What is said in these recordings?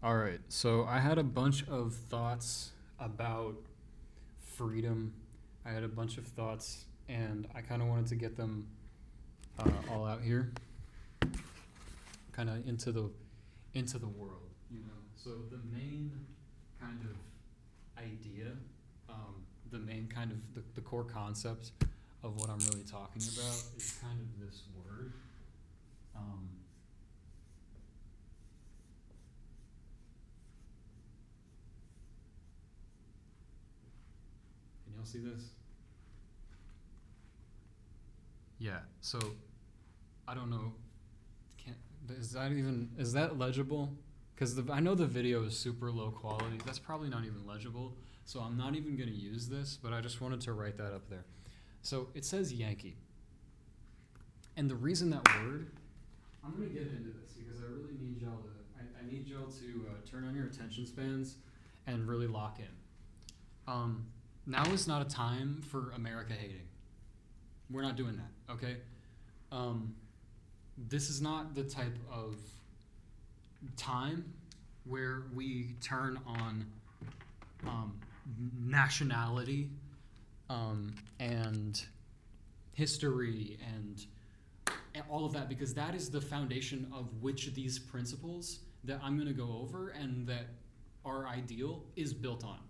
All right, so I had a bunch of thoughts about freedom. I had a bunch of thoughts, and I kind of wanted to get them all out here, kind of into the world, you know. So the main kind of idea, the main kind of the core concept of what I'm really talking about is kind of this word. Um, can y'all see this? Yeah. So I don't know. Can't is that legible? Because I know the video is super low quality. That's probably not even legible. So I'm not even gonna use this. But I just wanted to write that up there. So it says Yankee, and the reason that word, I'm gonna get into this because I really need y'all to. I need y'all to turn on your attention spans and really lock in. Now is not a time for America hating. We're not doing that, okay? This is not the type of time where we turn on nationality and history and all of that, because that is the foundation of which these principles that I'm going to go over and that our ideal is built on.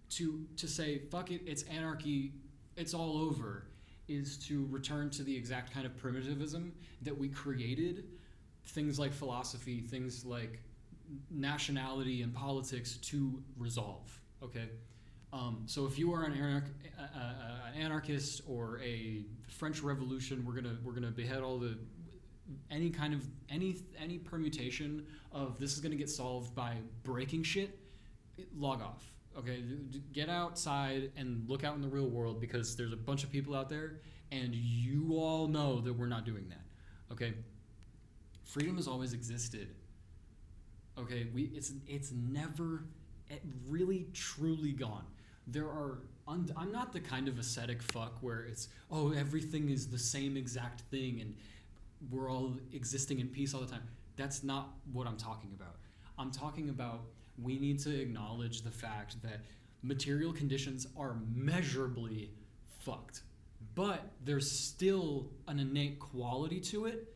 To say, fuck it, it's anarchy, it's all over, is to return to the exact kind of primitivism that we created things like philosophy, things like nationality and politics to resolve. Okay, so if you are an anarchist or a French Revolution, we're gonna behead all the any kind of any permutation of this is gonna get solved by breaking shit. Log off. Okay, get outside and look out in the real world, because there's a bunch of people out there, and you all know that we're not doing that. Okay, freedom has always existed. Okay, it's never really truly gone. There are I'm not the kind of ascetic fuck where it's everything is the same exact thing and we're all existing in peace all the time. That's not what I'm talking about. I'm talking about we need to acknowledge the fact that material conditions are measurably fucked, but there's still an innate quality to it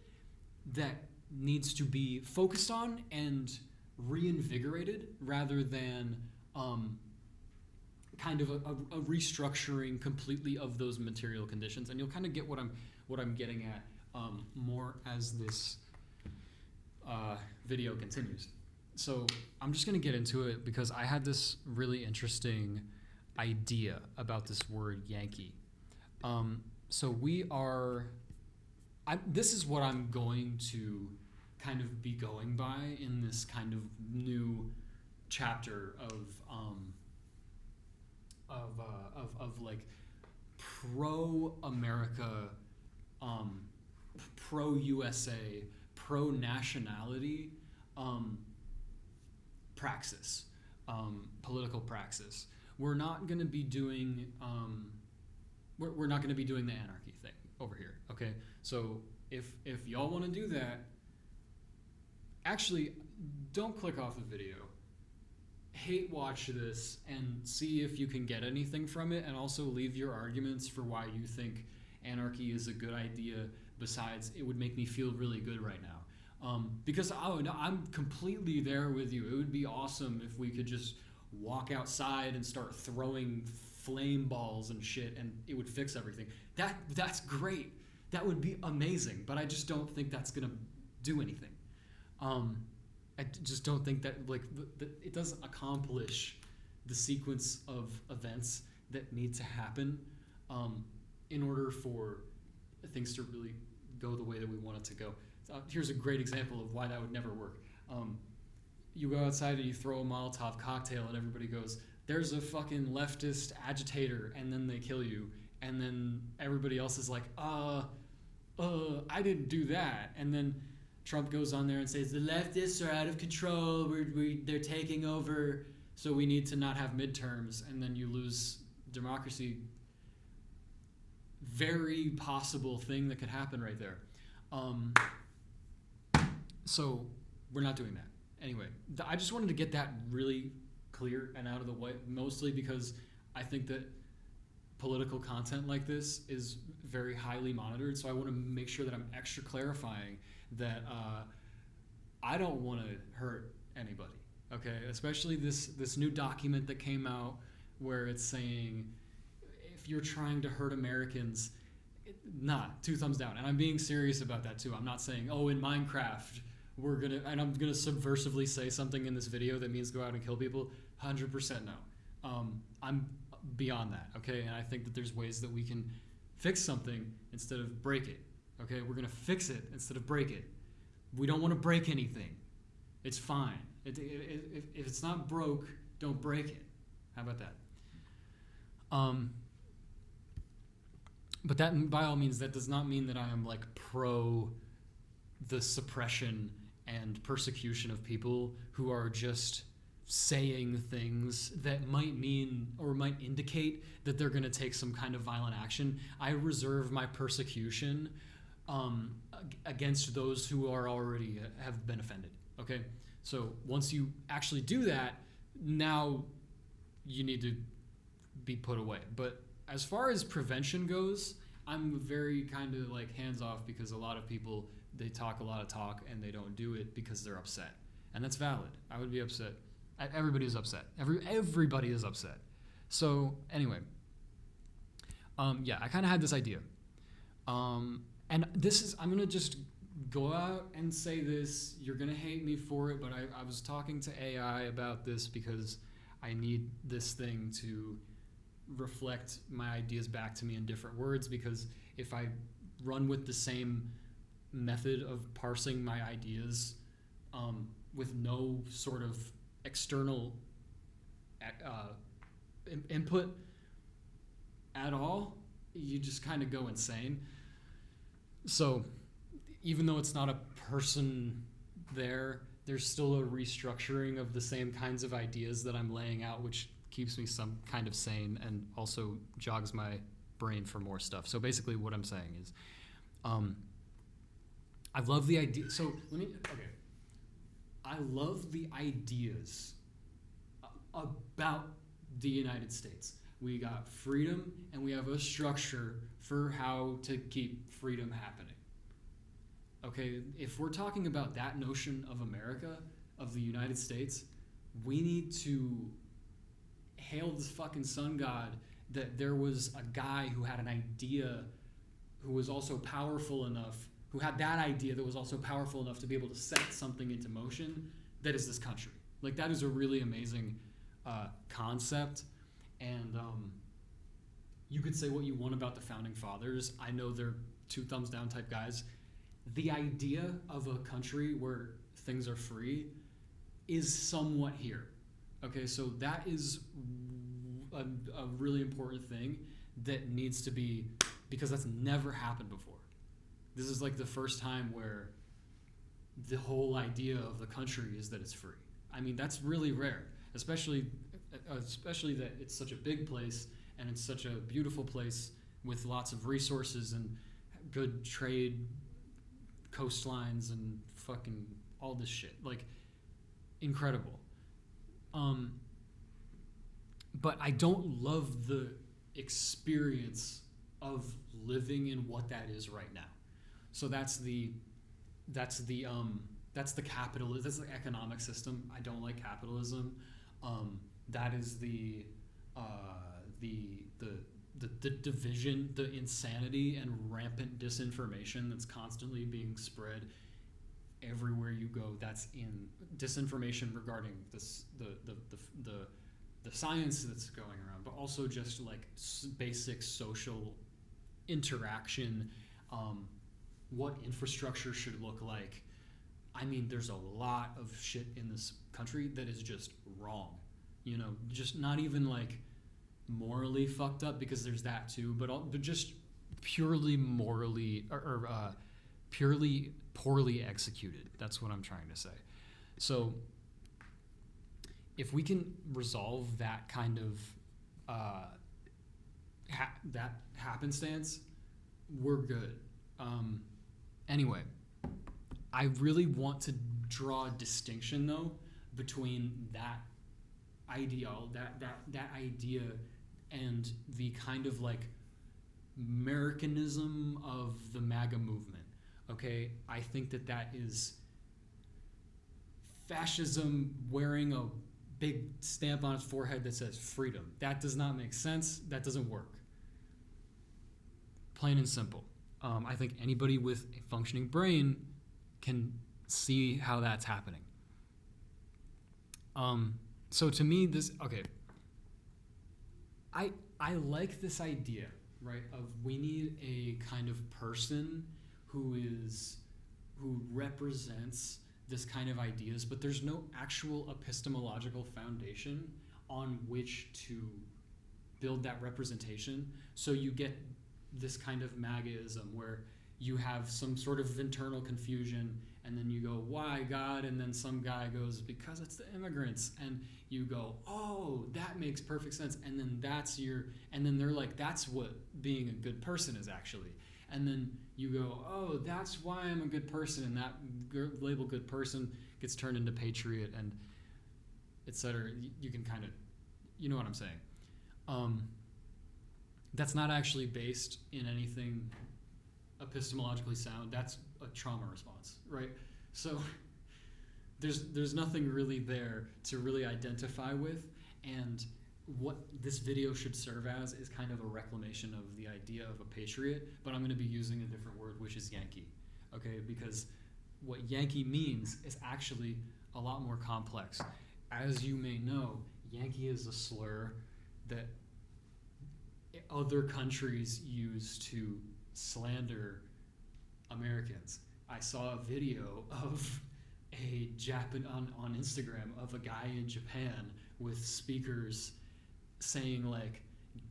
that needs to be focused on and reinvigorated, rather than kind of a restructuring completely of those material conditions. And you'll kind of get what I'm getting at more as this video continues. So I'm just going to get into it because I had this really interesting idea about this word Yankee. So this is what I'm going to kind of be going by in this kind of new chapter of like pro-America, pro-USA, pro-nationality praxis, political praxis. We're not going to be doing we're not going to be doing the anarchy thing over here. Okay, so if y'all want to do that, actually, don't click off the video. Hate watch this and see if you can get anything from it, and also leave your arguments for why you think anarchy is a good idea. Besides, it would make me feel really good right now. Because I'm completely there with you. It would be awesome if we could just walk outside and start throwing flame balls and shit, and it would fix everything. That's great. That would be amazing. But I just don't think that's gonna do anything. I just don't think that it doesn't accomplish the sequence of events that need to happen in order for things to really go the way that we want it to go. Here's a great example of why that would never work. You go outside and you throw a Molotov cocktail and everybody goes, there's a fucking leftist agitator, and then they kill you, and then everybody else is like, I didn't do that. And then Trump goes on there and says, the leftists are out of control, they're taking over, so we need to not have midterms, and then you lose democracy. Very possible thing that could happen right there. So we're not doing that. anyway, I just wanted to get that really clear and out of the way, mostly because I think that political content like this is very highly monitored. So I want to make sure that I'm extra clarifying that I don't want to hurt anybody. Okay, especially this new document that came out where it's saying if you're trying to hurt Americans, two thumbs down. And I'm being serious about that too. I'm not saying, oh, in Minecraft I'm gonna subversively say something in this video that means go out and kill people. 100% no. I'm beyond that. Okay, and I think that there's ways that we can fix something instead of break it. Okay, we're gonna fix it instead of break it. We don't want to break anything. It's fine. If it's not broke, don't break it. How about that? But that, by all means, that does not mean that I am like pro the suppression and persecution of people who are just saying things that might mean or might indicate that they're going to take some kind of violent action. I reserve my persecution against those who are already have been offended. Okay, so once you actually do that, now you need to be put away. But as far as prevention goes, I'm very kind of like hands off, because a lot of people, they talk a lot of talk and they don't do it because they're upset, and that's valid. I would be upset. Everybody is upset. Everybody is upset. So anyway, yeah, I kind of had this idea, and this is, I'm gonna just go out and say this. You're gonna hate me for it, but I was talking to AI about this because I need this thing to reflect my ideas back to me in different words, because if I run with the same method of parsing my ideas with no sort of external input at all, you just kind of go insane. So even though it's not a person there's still a restructuring of the same kinds of ideas that I'm laying out, which keeps me some kind of sane and also jogs my brain for more stuff. So basically what I'm saying is, I love the idea. So I love the ideas about the United States. We got freedom and we have a structure for how to keep freedom happening. Okay, if we're talking about that notion of America, of the United States, we need to hail the fucking sun god that there was a guy who had an idea who was also powerful enough, who had that idea that was also powerful enough to be able to set something into motion that is this country. Like, that is a really amazing concept. And you could say what you want about the founding fathers. I know they're two thumbs down type guys. The idea of a country where things are free is somewhat here. Okay, so that is a really important thing that needs to be, because that's never happened before. This is like the first time where the whole idea of the country is that it's free. I mean, that's really rare, especially that it's such a big place and it's such a beautiful place with lots of resources and good trade coastlines and fucking all this shit. Like, incredible. But I don't love the experience of living in what that is right now. So that's the capitalism. That's the economic system. I don't like capitalism. That is the division, the insanity and rampant disinformation that's constantly being spread everywhere you go. That's in disinformation regarding this, the science that's going around, but also just like basic social interaction, what infrastructure should look like. I mean, there's a lot of shit in this country that is just wrong, you know, just not even like morally fucked up, because there's that too, but just purely morally or purely poorly executed. That's what I'm trying to say. So if we can resolve that kind of that happenstance, we're good. Anyway, I really want to draw a distinction though between that that idea and the kind of like Americanism of the MAGA movement. Okay, I think that is fascism wearing a big stamp on its forehead that says freedom. That does not make sense. That doesn't work. Plain and simple. I think anybody with a functioning brain can see how that's happening. So to me, I like this idea, right, of we need a kind of person who represents this kind of ideas, but there's no actual epistemological foundation on which to build that representation. So you get this kind of MAGAism where you have some sort of internal confusion, and then you go, why God? And then some guy goes, because it's the immigrants. And you go, oh, that makes perfect sense. And then they're like, that's what being a good person is actually. And then you go, oh, that's why I'm a good person. And that label good person gets turned into patriot and et cetera. You can kind of, you know what I'm saying. That's not actually based in anything epistemologically sound. That's a trauma response, right? So there's nothing really there to really identify with, and what this video should serve as is kind of a reclamation of the idea of a patriot, but I'm going to be using a different word, which is Yankee, okay? Because what Yankee means is actually a lot more complex. As you may know, Yankee is a slur that other countries use to slander Americans. I saw a video of on Instagram of a guy in Japan with speakers saying like,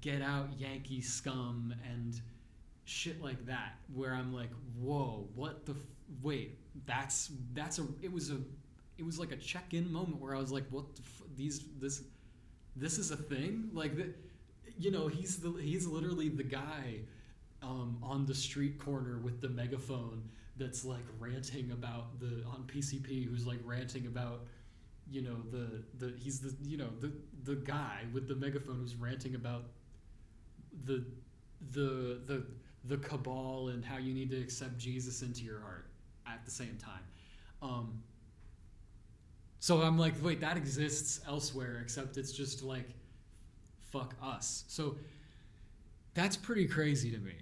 get out Yankee scum and shit like that, where I'm like, whoa, what the wait, it was like a check-in moment where I was like, what the this is a thing? Like that, you know, he's literally the guy on the street corner with the megaphone that's like ranting about on PCP, who's like ranting about, you know, he's the guy with the megaphone who's ranting about the cabal and how you need to accept Jesus into your heart at the same time. So I'm like, wait, that exists elsewhere, except it's just like, fuck us. So that's pretty crazy to me.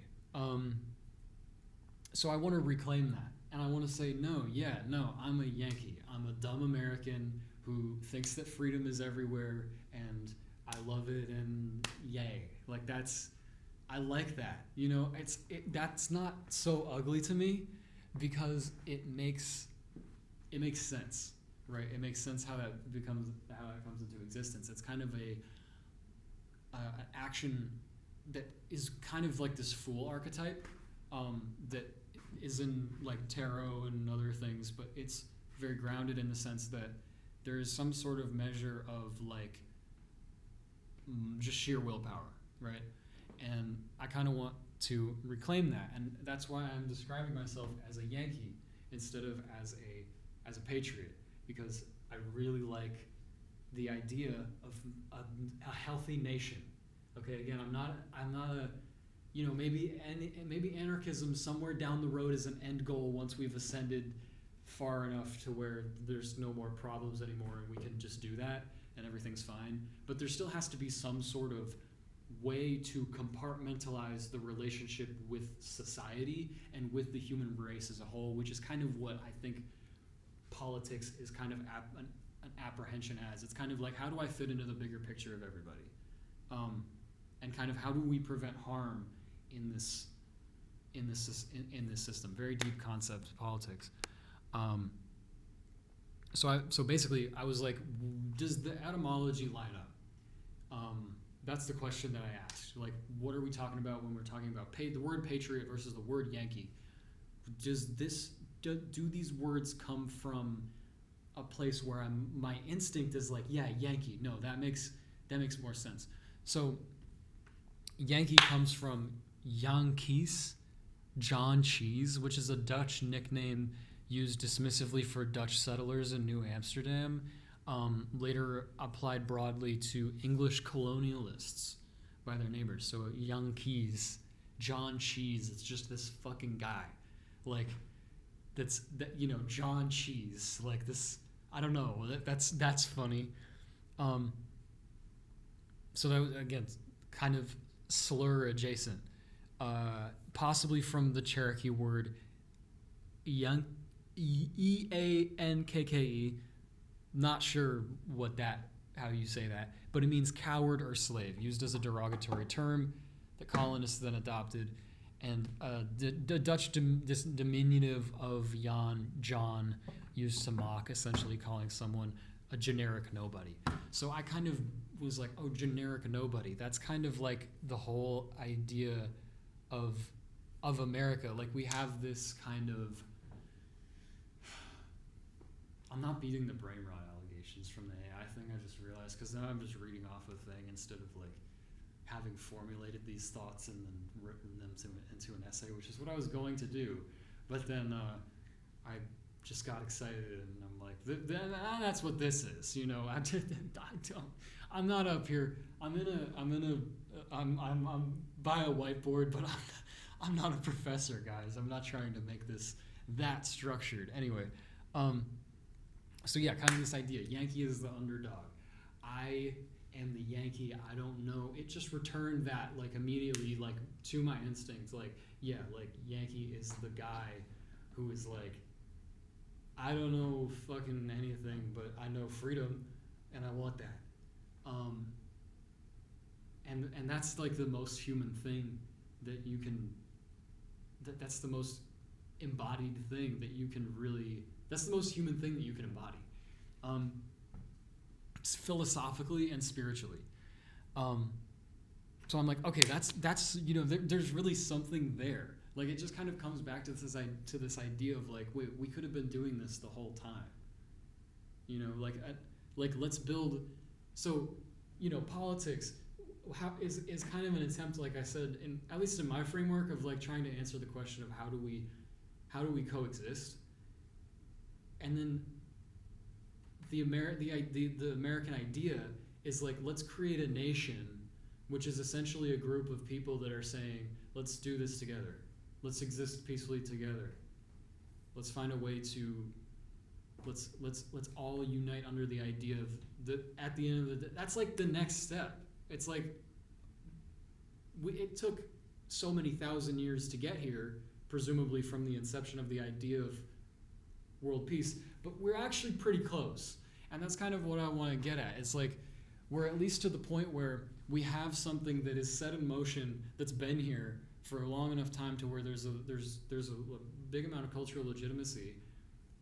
So I want to reclaim that, and I want to say, no, I'm a Yankee. I'm a dumb American who thinks that freedom is everywhere, and I love it, and yay. Like I like that. You know, that's not so ugly to me, because it makes sense, right? It makes sense how it comes into existence. It's kind of an action that is kind of like this fool archetype that is in like tarot and other things, but it's very grounded in the sense that there is some sort of measure of like just sheer willpower, right? And I kind of want to reclaim that, and that's why I'm describing myself as a Yankee instead of as a patriot, because I really like the idea of a healthy nation. Okay, again, I'm not a, you know, maybe anarchism somewhere down the road is an end goal once we've ascended far enough to where there's no more problems anymore and we can just do that and everything's fine. But there still has to be some sort of way to compartmentalize the relationship with society and with the human race as a whole, which is kind of what I think politics is kind of an apprehension as. It's kind of like, how do I fit into the bigger picture of everybody? And kind of how do we prevent harm in this system? Very deep concept, politics. So basically, I was like, does the etymology line up? That's the question that I asked. Like, what are we talking about when we're talking about the word patriot versus the word Yankee? Do these words come from a place where my instinct is like, yeah, Yankee. No, that makes more sense. So Yankee comes from Yankees, John Cheese, which is a Dutch nickname used dismissively for Dutch settlers in New Amsterdam, later applied broadly to English colonialists by their neighbors. So Yankees, John Cheese, it's just this fucking guy. Like, John Cheese. Like this, I don't know. That's funny. So that was, again, kind of slur adjacent. Possibly from the Cherokee word Eankke. Not sure how you say that, but it means coward or slave, used as a derogatory term that colonists then adopted, and the Dutch diminutive of John, used to mock, essentially calling someone a generic nobody. So I kind of was like, oh, generic nobody. That's kind of like the whole idea of America. Like, we have this kind of, I'm not beating the brain rot allegations from the AI thing, I just realized, because now I'm just reading off a thing instead of like having formulated these thoughts and then written them into an essay, which is what I was going to do. But then I just got excited and I'm like, that's what this is, I'm not up here. I'm by a whiteboard, but I'm not a professor, guys. I'm not trying to make this that structured. Anyway, so yeah, kind of this idea. Yankee is the underdog. I am the Yankee. I don't know. It just returned that like immediately, like to my instincts. Like, yeah, like Yankee is the guy who is like, I don't know fucking anything, but I know freedom, and I want that. And that's like the most human thing that you can. That's the most embodied thing that you can really. That's the most human thing that you can embody, philosophically and spiritually. So I'm like, okay, that's there's really something there. Like, it just kind of comes back to this idea of like, wait, we could have been doing this the whole time. Let's build. So, politics is kind of an attempt, like I said, at least in my framework of like trying to answer the question of how do we coexist. And then the American idea is like, let's create a nation, which is essentially a group of people that are saying, let's do this together. Let's exist peacefully together. Let's find a way to let's all unite under the idea of at the end of the day, that's like the next step. It's like it took so many thousand years to get here, presumably from the inception of the idea of world peace, but we're actually pretty close. And that's kind of what I want to get at. It's like we're at least to the point where we have something that is set in motion, that's been here for a long enough time to where there's a big amount of cultural legitimacy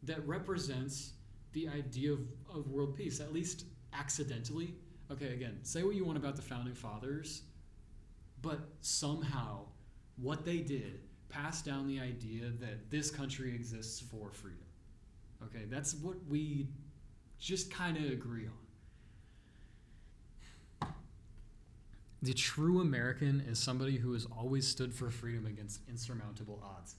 that represents the idea of world peace, at least accidentally. Okay, again, say what you want about the Founding Fathers, but somehow what they did passed down the idea that this country exists for freedom. Okay, that's what we just kind of agree on. The true American is somebody who has always stood for freedom against insurmountable odds.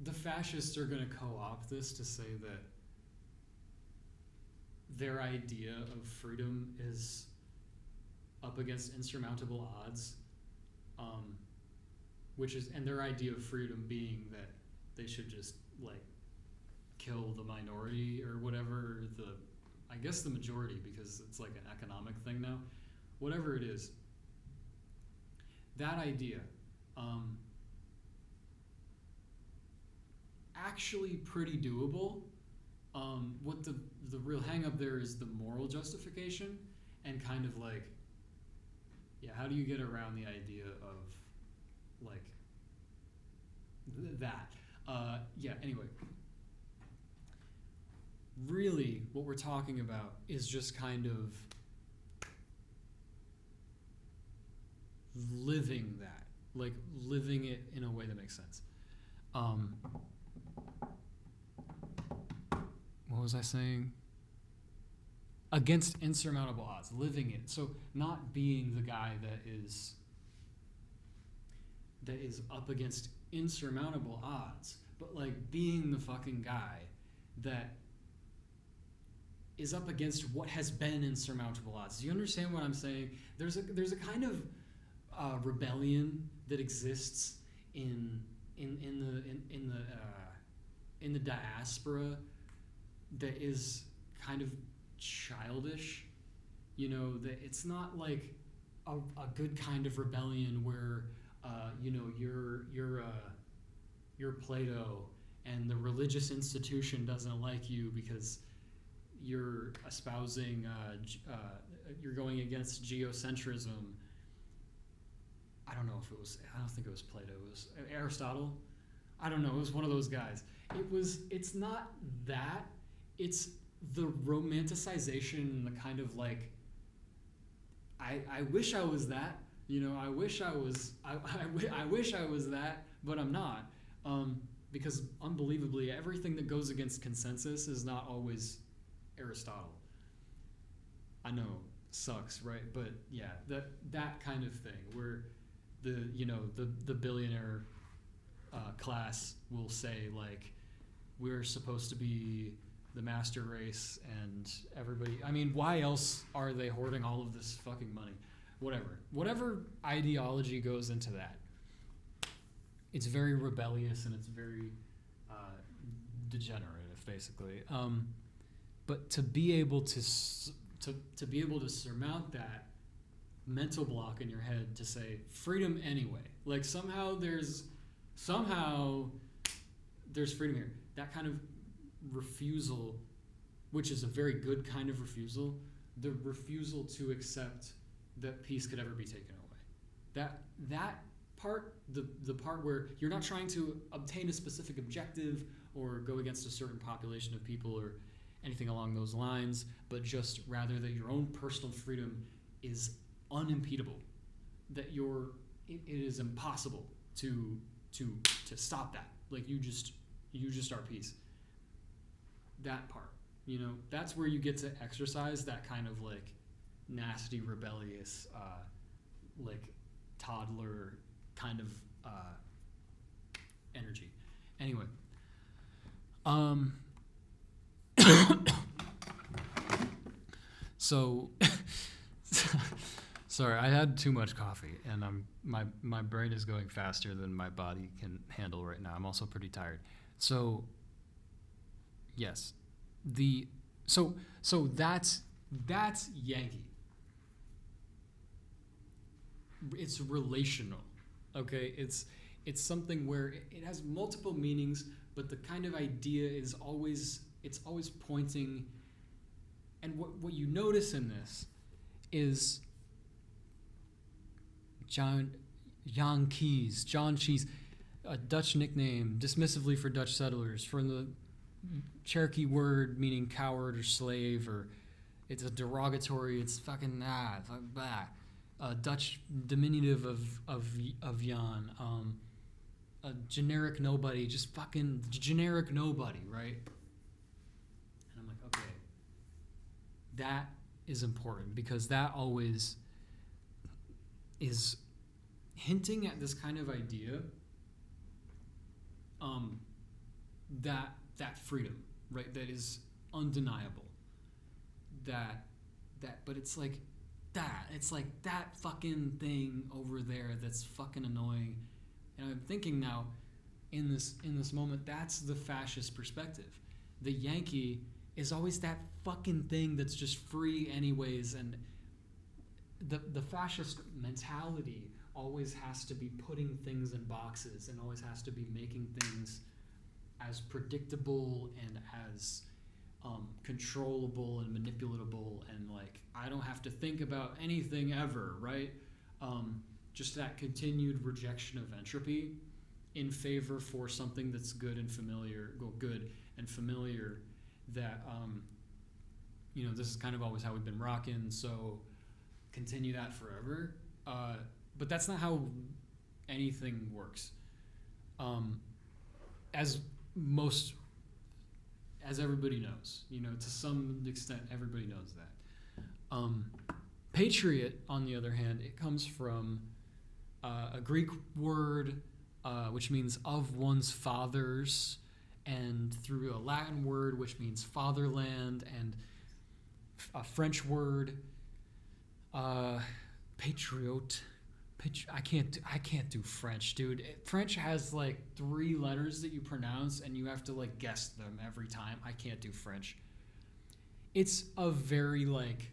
The fascists are going to co-opt this to say that their idea of freedom is up against insurmountable odds, and their idea of freedom being that they should just like kill the minority or whatever, I guess the majority, because it's like an economic thing now, whatever it is. That idea, actually pretty doable. What the real hang up there is the moral justification, and kind of like, yeah, how do you get around the idea of like that? Anyway, really what we're talking about is just kind of living that, like living it in a way that makes sense. What was I saying? Against insurmountable odds, living it. So not being the guy that is up against insurmountable odds, but like being the fucking guy that is up against what has been insurmountable odds. Do you understand what I'm saying? There's a kind of rebellion that exists in the diaspora that is kind of childish. You know, that it's not like a good kind of rebellion where you're Plato and the religious institution doesn't like you because you're espousing you're going against geocentrism. I don't think it was Plato. It was Aristotle. I don't know. It was one of those guys. It's not that. It's the romanticization and the kind of like, I wish I was that. You know, I wish I was that, but I'm not. Because unbelievably, everything that goes against consensus is not always Aristotle. I know, sucks, right? But yeah, that kind of thing where the billionaire class will say like, we're supposed to be the master race and everybody. I mean, why else are they hoarding all of this fucking money? Whatever ideology goes into that, it's very rebellious and it's very degenerative, basically. But to be able to surmount that mental block in your head to say freedom anyway, like somehow there's freedom here. That kind of refusal, which is a very good kind of refusal, the refusal to accept that peace could ever be taken away. That part, the part where you're not trying to obtain a specific objective or go against a certain population of people or anything along those lines, but just rather that your own personal freedom is unimpedable, that it is impossible to stop that. Like you just are peace. That part, that's where you get to exercise that kind of like nasty, rebellious, like toddler kind of energy. Anyway, so sorry, I had too much coffee, and my brain is going faster than my body can handle right now. I'm also pretty tired. So yes, so that's Yankee. It's relational, okay? It's something where it has multiple meanings, but the kind of idea is always pointing. And what you notice in this is John Cheese, a Dutch nickname, dismissively for Dutch settlers, from the Cherokee word meaning coward or slave, or it's a derogatory. It's fucking a Dutch diminutive of Jan, a generic nobody, just fucking generic nobody, right? And I'm like, okay, that is important because that always is hinting at this kind of idea, that freedom, right? That is undeniable. But it's like that fucking thing over there that's fucking annoying. And I'm thinking now, in this moment, that's the fascist perspective. The Yankee is always that fucking thing that's just free anyways, and the fascist mentality always has to be putting things in boxes and always has to be making things as predictable and as controllable and manipulatable, and like I don't have to think about anything ever, right? Just that continued rejection of entropy in favor for something that's good and familiar. That this is kind of always how we've been rocking, so continue that forever. But that's not how anything works. As everybody knows, to some extent, everybody knows that. Patriot, on the other hand, it comes from a Greek word which means of one's fathers, and through a Latin word, which means fatherland, and a French word, patriot. I can't do French, dude. French has like 3 letters that you pronounce, and you have to like guess them every time. I can't do French. It's a very like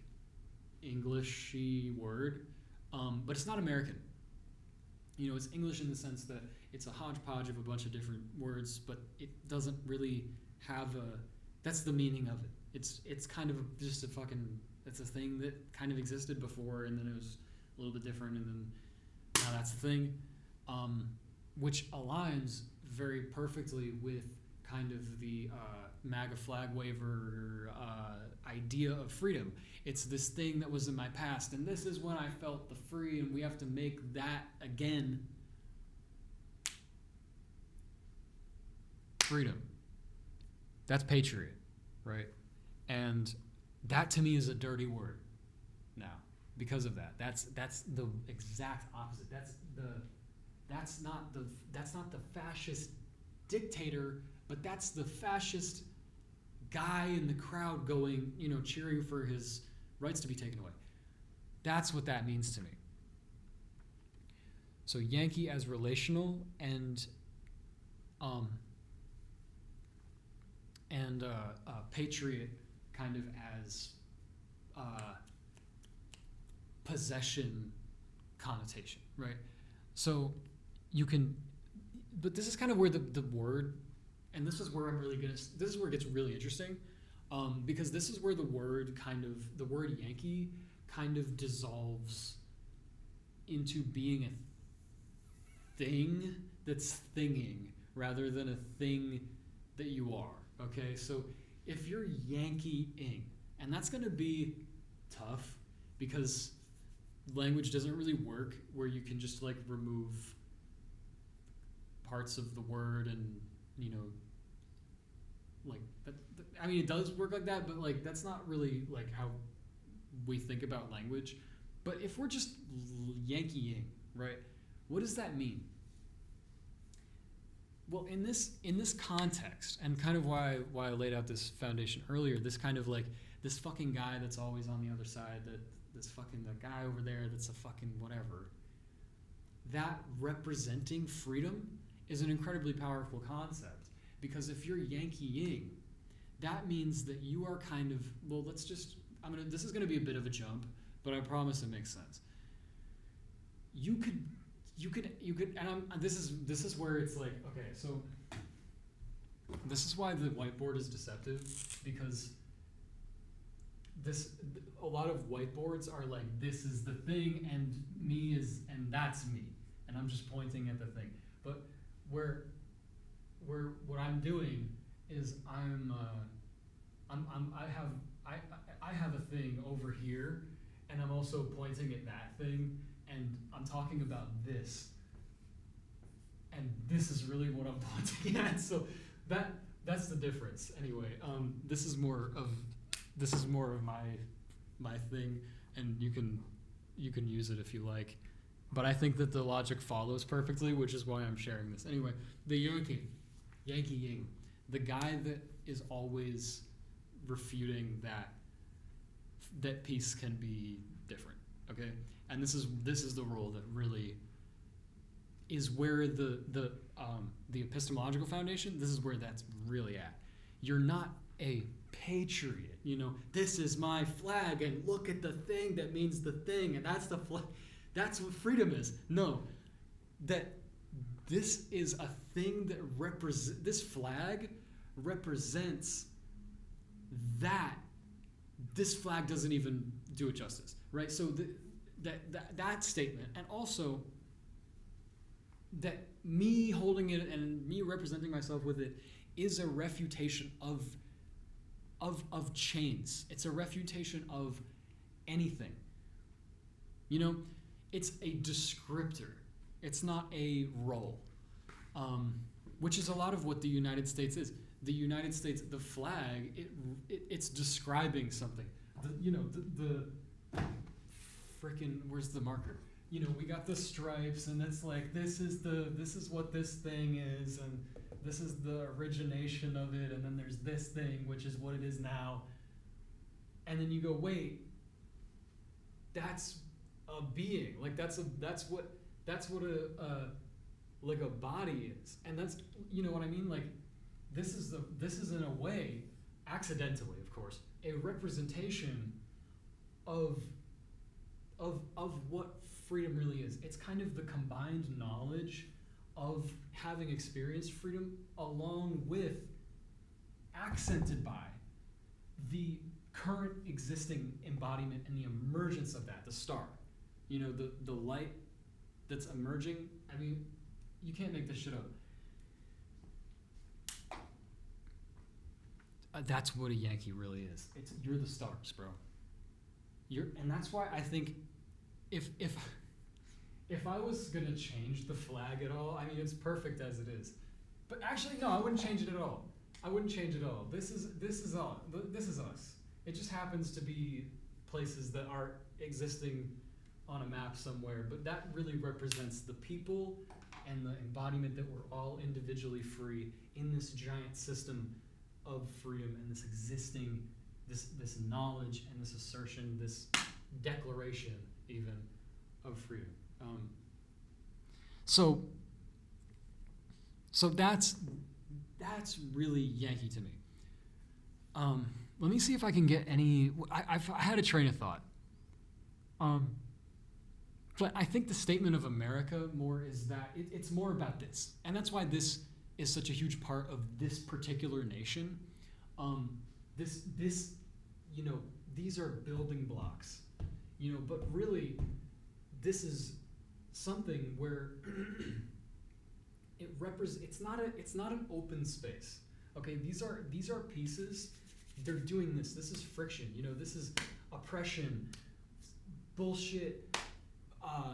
Englishy word, but it's not American. You know, it's English in the sense that it's a hodgepodge of a bunch of different words, but it doesn't really have a. That's the meaning of it. It's kind of just a fucking. It's a thing that kind of existed before, and then it was a little bit different, and then now that's the thing, which aligns very perfectly with kind of the MAGA flag waver idea of freedom. It's this thing that was in my past, and this is when I felt the free, and we have to make that again. Freedom. That's patriot, right? And that to me is a dirty word now because of that. That's the exact opposite. That's not the fascist dictator, but that's the fascist guy in the crowd going, you know, cheering for his rights to be taken away. That's what that means to me. So Yankee as relational and patriot kind of as possession connotation, right? So you can, but this is kind of where the word, and this is where this is where it gets really interesting, because this is where the word Yankee kind of dissolves into being a thing that's thinging rather than a thing that you are, okay? So if you're Yankee-ing, and that's going to be tough because language doesn't really work where you can just like remove parts of the word and, you know, like that, I mean, it does work like that, but like that's not really like how we think about language. But if we're just Yankee-ing, right, what does that mean? Well, in this context, and kind of why I laid out this foundation earlier, this kind of like this fucking guy that's always on the other side, that guy over there that's a fucking whatever, that representing freedom is an incredibly powerful concept, because if you're Yankee-ing, that means that you are kind of, well, this is gonna be a bit of a jump, but I promise it makes sense. You could, and this is where it's like, okay, so this is why the whiteboard is deceptive, because a lot of whiteboards are like, this is the thing, and that's me, and I'm just pointing at the thing. But where what I'm doing is I have a thing over here, and I'm also pointing at that thing, and I'm talking about this, and this is really what I'm pointing at. So that's the difference. Anyway, this is more of my thing, and you can use it if you like. But I think that the logic follows perfectly, which is why I'm sharing this. Anyway, the Yankee-ing, the guy that is always refuting that peace can be different, okay? And this is the role that really is where the epistemological foundation, this is where that's really at. You're not a patriot, you know, this is my flag, and look at the thing that means the thing, and that's the flag. That's what freedom is. No, that this is a thing that this flag represents that. This flag doesn't even do it justice, right? So that statement, and also that me holding it and me representing myself with it, is a refutation of chains. It's a refutation of anything. You know, it's a descriptor. It's not a role, which is a lot of what the United States is. The United States, the flag, it's describing something. The frickin', where's the marker? we got the stripes, and it's like this is what this thing is, and this is the origination of it, and then there's this thing which is what it is now. And then you go, wait, that's a being. Like that's what a like a body is. And that's, you know what I mean? Like this is in a way, accidentally of course, a representation of what freedom really is. It's kind of the combined knowledge of having experienced freedom, along with, accented by, the current existing embodiment and the emergence of that, the star. The light that's emerging. I mean, you can't make this shit up. That's what a Yankee really is. You're the stars, bro. And that's why I think if I was gonna change the flag at all, I mean, it's perfect as it is. But actually, no, I wouldn't change it at all. This is us. It just happens to be places that are existing on a map somewhere, but that really represents the people and the embodiment that we're all individually free in this giant system of freedom, and this existing, this knowledge and this assertion, this declaration even of freedom. So that's really Yankee to me. Let me see if I can get any. I had a train of thought. But I think the statement of America more is that it's more about this, and that's why this is such a huge part of this particular nation. These are building blocks, but really, this is something where it represents. It's not an open space. Okay, these are pieces. They're doing this. This is friction. This is oppression, bullshit,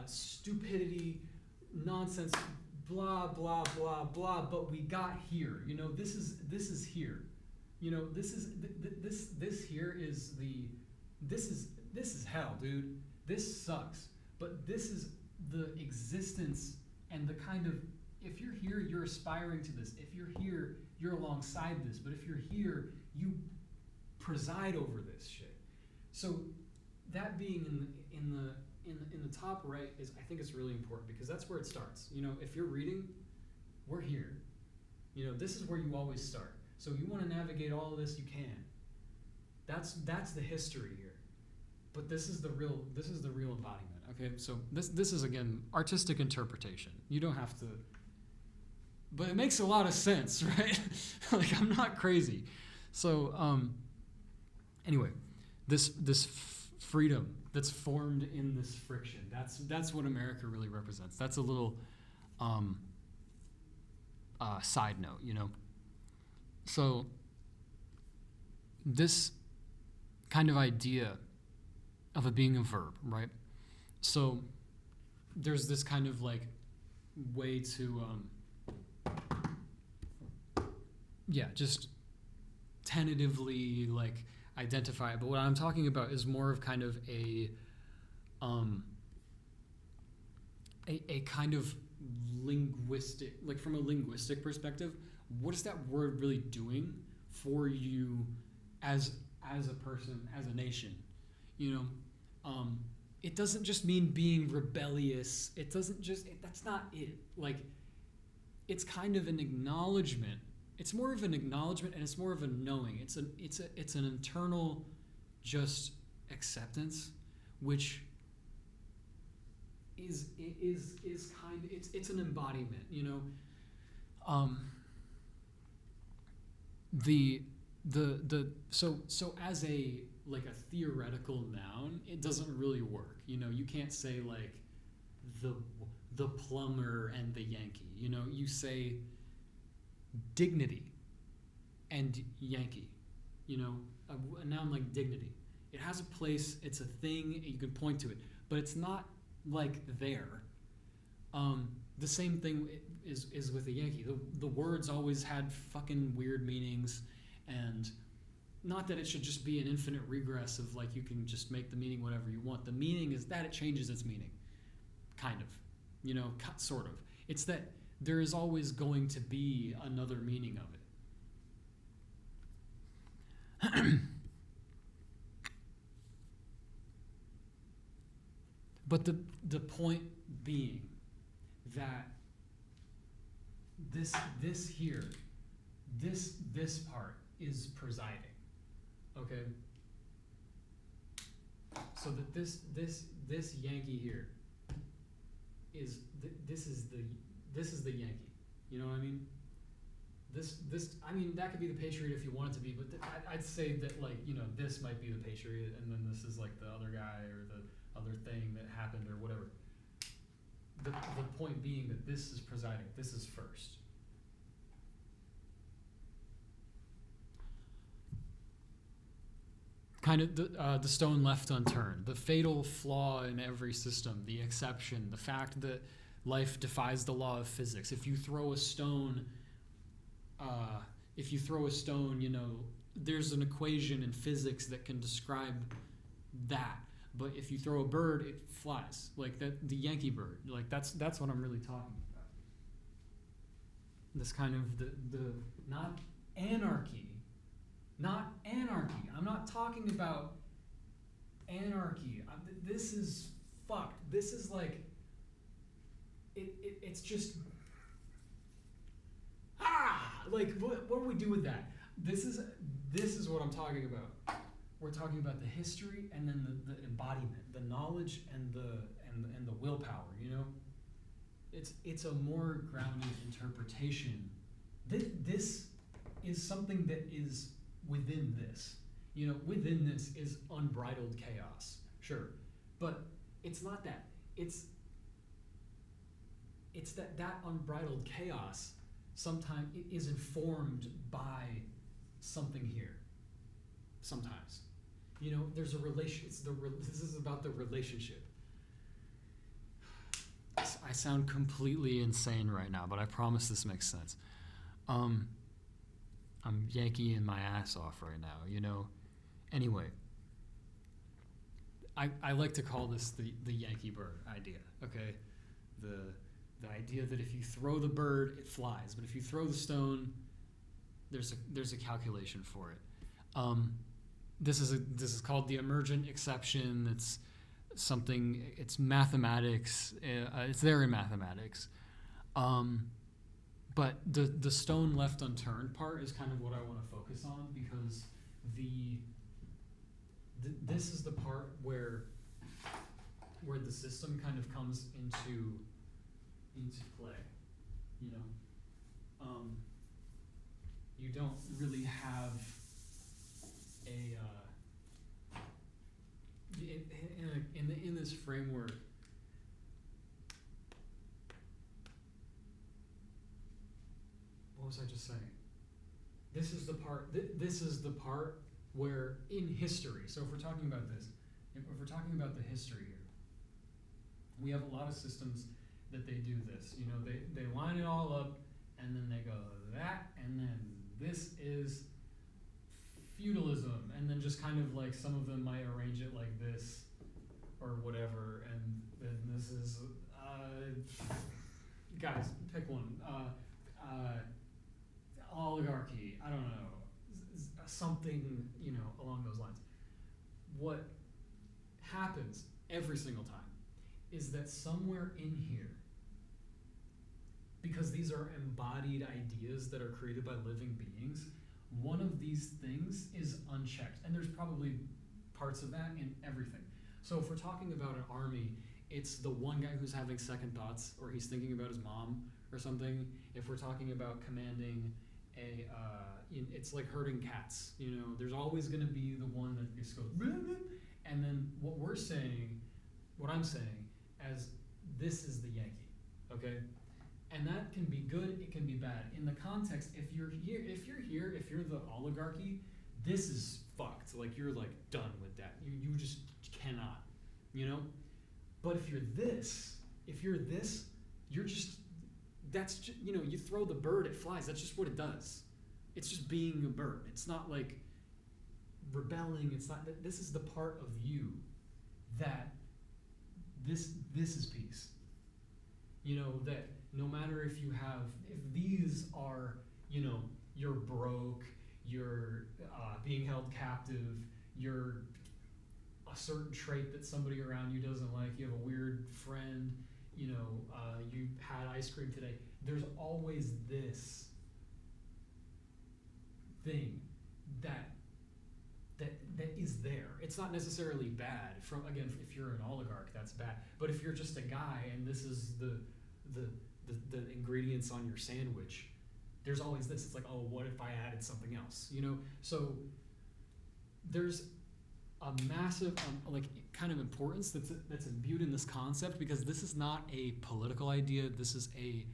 stupidity, nonsense, blah blah blah blah. But we got here. This is here. This here is this is hell, dude. This sucks. But this is the existence and the kind of, if you're here, you're aspiring to this. If you're here, you're alongside this. But if you're here, you preside over this shit. So that being in the top right is, I think, it's really important, because that's where it starts. If you're reading, we're here. This is where you always start. So you want to navigate all of this, you can. That's the history here. But this is the real embodiment. Okay, so this is, again, artistic interpretation. You don't have to, but it makes a lot of sense, right? Like, I'm not crazy. So anyway, this freedom that's formed in this friction, that's what America really represents. That's a little side note, So this kind of idea of it being a verb, right? So there's this kind of like way to just tentatively like identify it. But what I'm talking about is more of kind of a kind of linguistic, like from a linguistic perspective, what is that word really doing for you as a person, as a nation? It doesn't just mean being rebellious. It doesn't just, that's not it. Like, it's kind of an acknowledgement. It's more of an acknowledgement, and it's more of a knowing. It's an internal just acceptance, which is kind of, it's an embodiment, So as a like a theoretical noun, it doesn't really work. You can't say like the plumber and the Yankee. You say dignity and Yankee. A noun like dignity. It has a place. It's a thing. You can point to it, but it's not like there. The same thing is with a Yankee. The words always had fucking weird meanings, and not that it should just be an infinite regress of like you can just make the meaning whatever you want. The meaning is that it changes its meaning kind of, sort of. It's that there is always going to be another meaning of it. But the point being that this part is presiding. Okay? So that this Yankee here is this is the Yankee. You know what I mean? That could be the Patriot if you want it to be, but I'd say that, like, this might be the Patriot, and then this is like the other guy or the other thing that happened or whatever. The point being that this is presiding. This is first. Kind of the stone left unturned, the fatal flaw in every system, the exception, the fact that life defies the law of physics. If you throw a stone, there's an equation in physics that can describe that. But if you throw a bird, it flies. Like that, the Yankee bird. Like that's what I'm really talking about. This kind of the not anarchy. Not anarchy. I'm not talking about anarchy. This is fucked. This is like it's just like what do we do with that? This is what I'm talking about. We're talking about the history and then the embodiment, the knowledge and the willpower. It's a more grounded interpretation. This is something that is within this. Within this is unbridled chaos. Sure. But it's not that. It's that unbridled chaos sometimes is informed by something here. Sometimes. There's a relation. This is about the relationship. I sound completely insane right now, but I promise this makes sense. I'm Yankeeing my ass off right now, Anyway, I like to call this the Yankee bird idea, okay? The idea that if you throw the bird, it flies, but if you throw the stone, there's a calculation for it. This is called the emergent exception. It's something. It's mathematics. It's there in mathematics. But the stone left unturned part is kind of what I want to focus on, because this is the part where the system kind of comes into play. You don't really have in this framework. What was I just saying? This is the part. This is the part where in history. So if we're talking about this, if we're talking about the history here, we have a lot of systems that they do this. They line it all up, and then they go that, and then this is feudalism, and then just kind of like some of them might arrange it like this or whatever, and then this is guys, pick one. Oligarchy, I don't know, something along those lines. What happens every single time is that somewhere in here, because these are embodied ideas that are created by living beings, one of these things is unchecked. And there's probably parts of that in everything. So if we're talking about an army, it's the one guy who's having second thoughts, or he's thinking about his mom or something. If we're talking about commanding it's like herding cats. There's always going to be the one that just goes, and then what I'm saying, as this is the Yankee, okay? And that can be good, it can be bad. In the context, if you're the oligarchy, this is fucked. Like, you're like done with that. You just cannot, But if you're this, you're just, that's just, you throw the bird, it flies. That's just what it does. It's just being a bird. It's not like rebelling. It's not, this is the part of you that this is peace. that no matter if these are, you're broke, you're being held captive, you're a certain trait that somebody around you doesn't like, you have a weird friend, you had ice cream today. There's always this thing that is there. It's not necessarily bad. If you're an oligarch, that's bad. But if you're just a guy and this is the ingredients on your sandwich, there's always this. It's like, oh, what if I added something else? So there's a massive kind of importance that's imbued in this concept, because this is not a political idea. This is an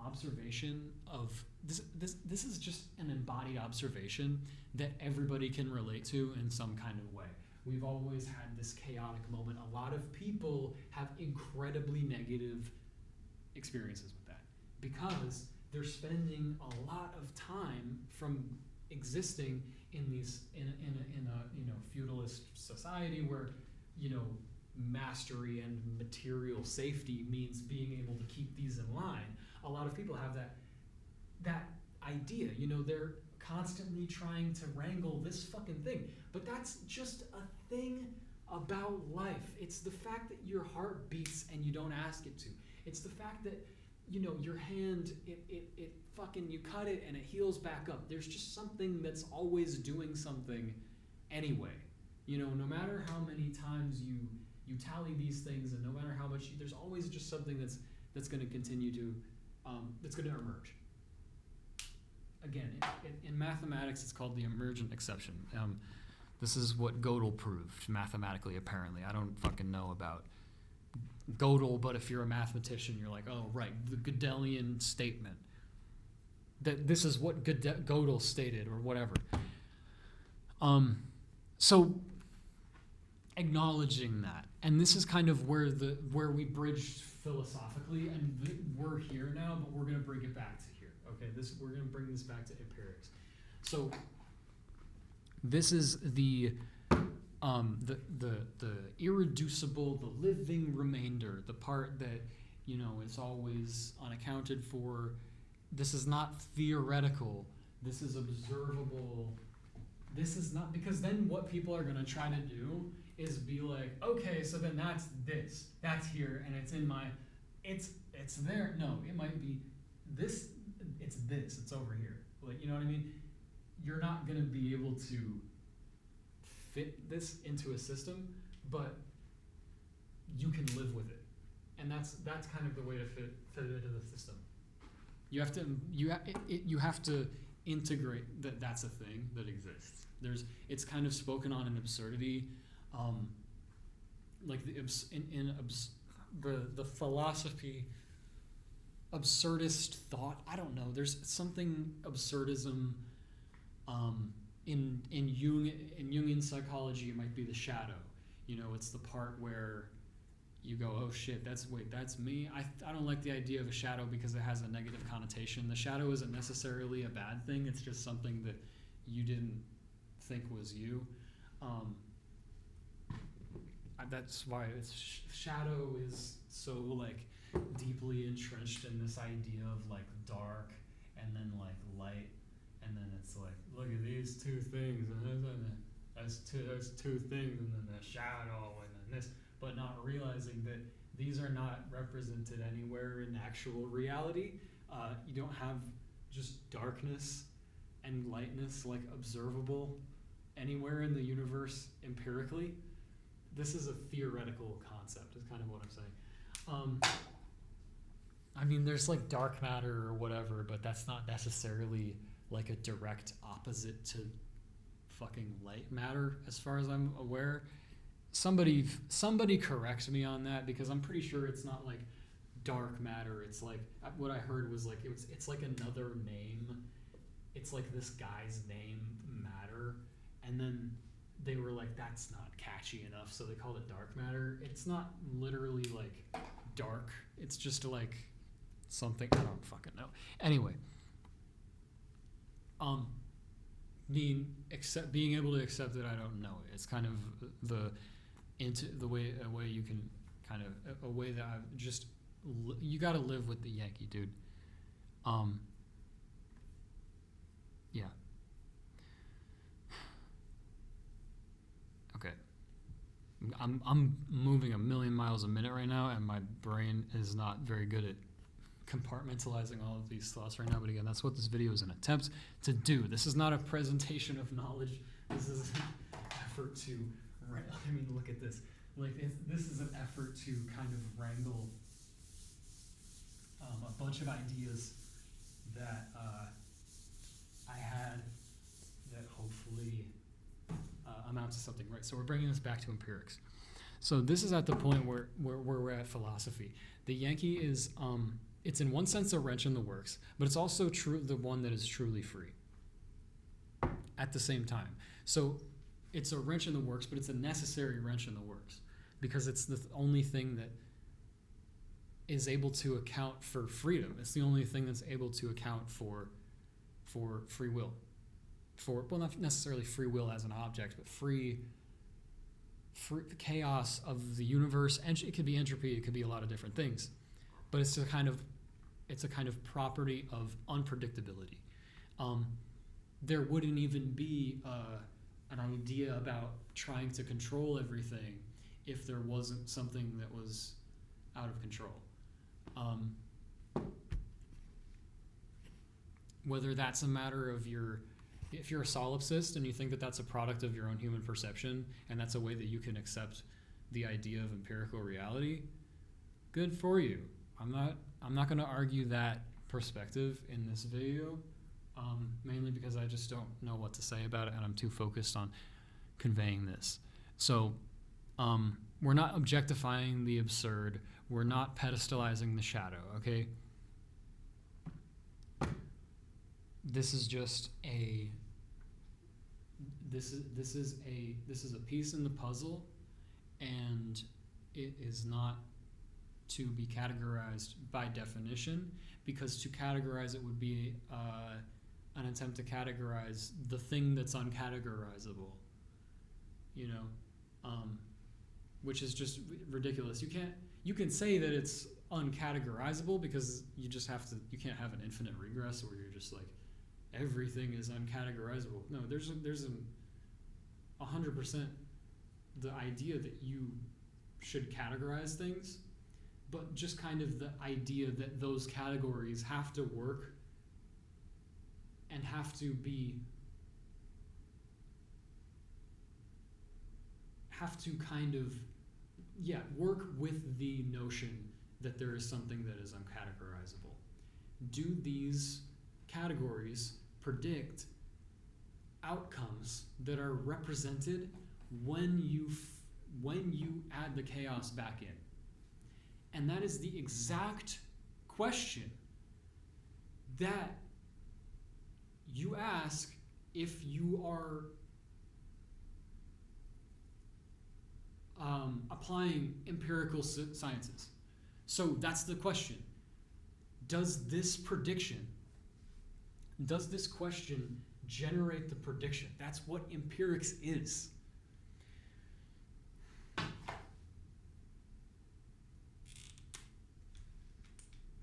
observation of this is just an embodied observation that everybody can relate to in some kind of way. We've always had this chaotic moment. A lot of people have incredibly negative experiences with that because they're spending a lot of time from existing in a feudalist society where mastery and material safety means being able to keep these in line. A lot of people have that idea. They're constantly trying to wrangle this fucking thing. But that's just a thing about life. It's the fact that your heart beats and you don't ask it to. It's the fact that your hand, it fucking, you cut it and it heals back up. There's just something that's always doing something anyway. No matter how many times you tally these things, and no matter how much, there's always just something that's going to continue to, that's going to emerge. Again, in mathematics, it's called the emergent exception. This is what Gödel proved mathematically, apparently. I don't fucking know about Gödel, but if you're a mathematician, you're like, oh, right, the Gödelian statement. That this is what Gödel stated, or whatever. So acknowledging that, and this is kind of where we bridged philosophically, and we're here now, but we're going to bring it back to here. Okay, we're going to bring this back to empirics. So this is the irreducible, the living remainder, the part that is always unaccounted for. This is not theoretical. This is observable. This is not, because then what people are going to try to do is be like, okay, so then that's here, and it's in my, it's there. No, it might be this, it's over here. Like, you know what I mean? You're not going to be able to fit this into a system, but you can live with it. And that's kind of the way to fit it into the system. You have to integrate that that's a thing that exists. It's kind of spoken on in absurdity, like the philosophy, absurdist thought. I don't know. There's something absurdism. In Jungian psychology, it might be the shadow. It's the part where you go, oh shit, that's me. I don't like the idea of a shadow because it has a negative connotation. The shadow isn't necessarily a bad thing. It's just something that you didn't think was you. That's why shadow is so deeply entrenched in this idea of dark and then light, and then it's look at these two things, and that's two things, and then the shadow, and then this, but not realizing that these are not represented anywhere in actual reality. You don't have just darkness and lightness observable anywhere in the universe empirically. This is a theoretical concept, is kind of what I'm saying. There's dark matter or whatever, but that's not necessarily a direct opposite to fucking light matter, as far as I'm aware. Somebody correct me on that, because I'm pretty sure it's not dark matter. It's what I heard was it's another name. It's this guy's name, Matter, and then they were that's not catchy enough, so they called it dark matter. It's not literally dark. It's just something, I don't fucking know. Anyway, being able to accept it, I don't know. It's kind of the way you can kind of a way that I've just you gotta live with the Yankee, dude. Yeah. Okay. I'm moving a million miles a minute right now, and my brain is not very good at compartmentalizing all of these thoughts right now. But again, that's what this video is an attempt to do. This is not a presentation of knowledge. This is an effort to, I mean, look at this. Like, this is an effort to kind of wrangle a bunch of ideas that I had that hopefully amount to something, right? So we're bringing this back to empirics. So this is at the point where we're at philosophy. The Yankee is, it's in one sense a wrench in the works, but it's also the one that is truly free at the same time. So it's a wrench in the works, but it's a necessary wrench in the works because it's the only thing that is able to account for freedom. It's the only thing that's able to account for free will. Well, not necessarily free will as an object, but free chaos of the universe. And it could be entropy. It could be a lot of different things, but it's a kind of property of unpredictability. There wouldn't even be an idea about trying to control everything if there wasn't something that was out of control. Whether that's a matter of if you're a solipsist and you think that that's a product of your own human perception and that's a way that you can accept the idea of empirical reality, good for you. I'm not going to argue that perspective in this video, mainly because I just don't know what to say about it and I'm too focused on conveying this. So we're not objectifying the absurd. We're not pedestalizing the shadow, okay? This is just this is a piece in the puzzle, and it is not to be categorized by definition, because to categorize it would be an attempt to categorize the thing that's uncategorizable, which is just ridiculous. You can say that it's uncategorizable because you can't have an infinite regress where you're just like everything is uncategorizable. No, there's 100% the idea that you should categorize things, but just kind of the idea that those categories have to work and have to kind of work with the notion that there is something that is uncategorizable. Do these categories predict outcomes that are represented when you add the chaos back in? And that is the exact question that you ask if you are applying empirical sciences. So that's the question. Does this question generate the prediction? That's what empirics is.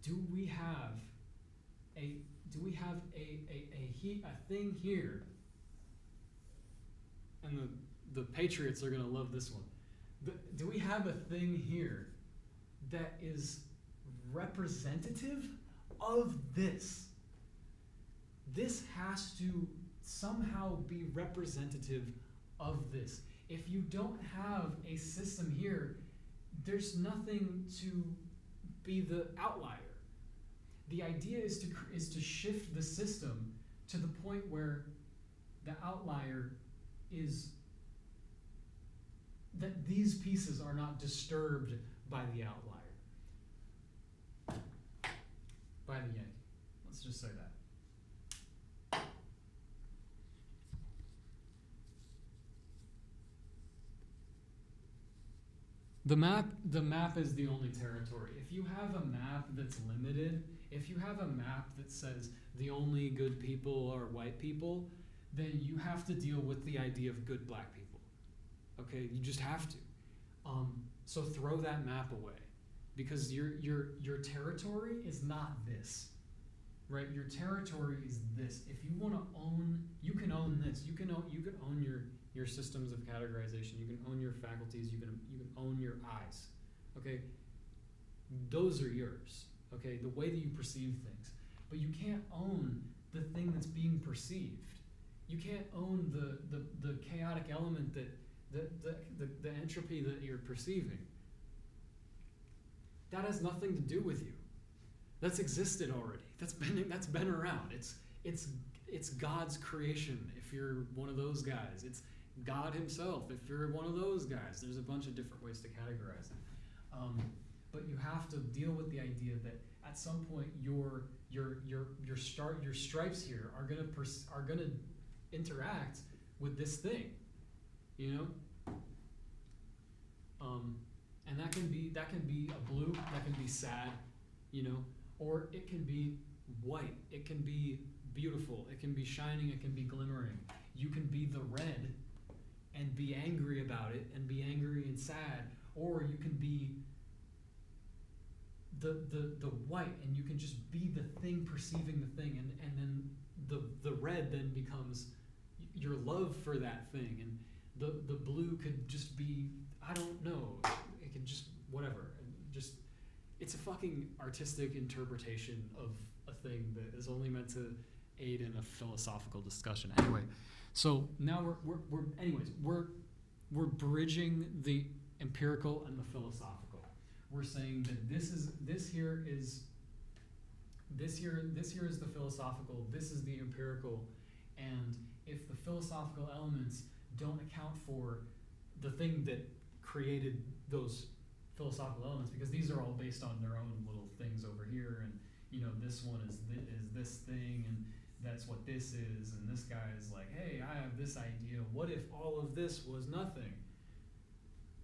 Do we have a thing here? And the Patriots are going to love this one. Do we have a thing here that is representative of this? This has to somehow be representative of this. If you don't have a system here, there's nothing to be the outlier. The idea is to shift the system to the point where the outlier is that these pieces are not disturbed by the outlier, by the Yankee. Let's just say that. The map is the only territory. If you have a map that's limited, if you have a map that says the only good people are white people, then you have to deal with the idea of good black people. Okay, you just have to. So throw that map away. because your territory is not this, right? Your territory is this. If you want to own, you can own this. You can own your systems of categorization. You can own your faculties. You can own your eyes. Okay, those are yours. Okay, the way that you perceive things, but you can't own the thing that's being perceived. You can't own the chaotic element that the entropy that you're perceiving. That has nothing to do with you. That's existed already. That's been around. It's God's creation if you're one of those guys. It's God himself if you're one of those guys. There's a bunch of different ways to categorize it. But you have to deal with the idea that at some point your stripes here are gonna interact with this thing, you know. And that can be a blue, that can be sad, you know, or it can be white, it can be beautiful, it can be shining, it can be glimmering. You can be the red and be angry about it and be angry and sad, or you can be the white and you can just be the thing perceiving the thing, and then the red then becomes your love for that thing, and the blue could just be, I don't know, it could just whatever, just it's a fucking artistic interpretation of a thing that is only meant to aid in a philosophical discussion. Anyway, so now we're bridging the empirical and the philosophical. We're saying that this here is the philosophical, this is the empirical, and if the philosophical elements don't account for the thing that created those philosophical elements, because these are all based on their own little things over here, and you know, this one is this thing, and that's what this is, and this guy is like, hey, I have this idea, what if all of this was nothing?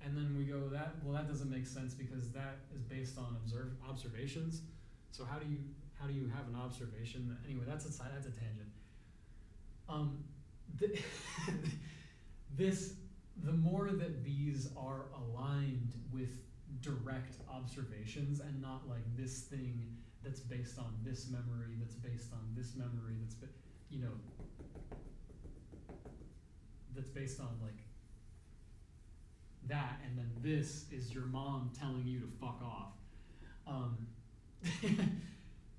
And then we go, that doesn't make sense because that is based on observations. So how do you have an observation? Anyway, that's a tangent. The more that these are aligned with direct observations and not like this thing that's based on this memory, that's based on this memory, that's based on like that, and then this is your mom telling you to fuck off.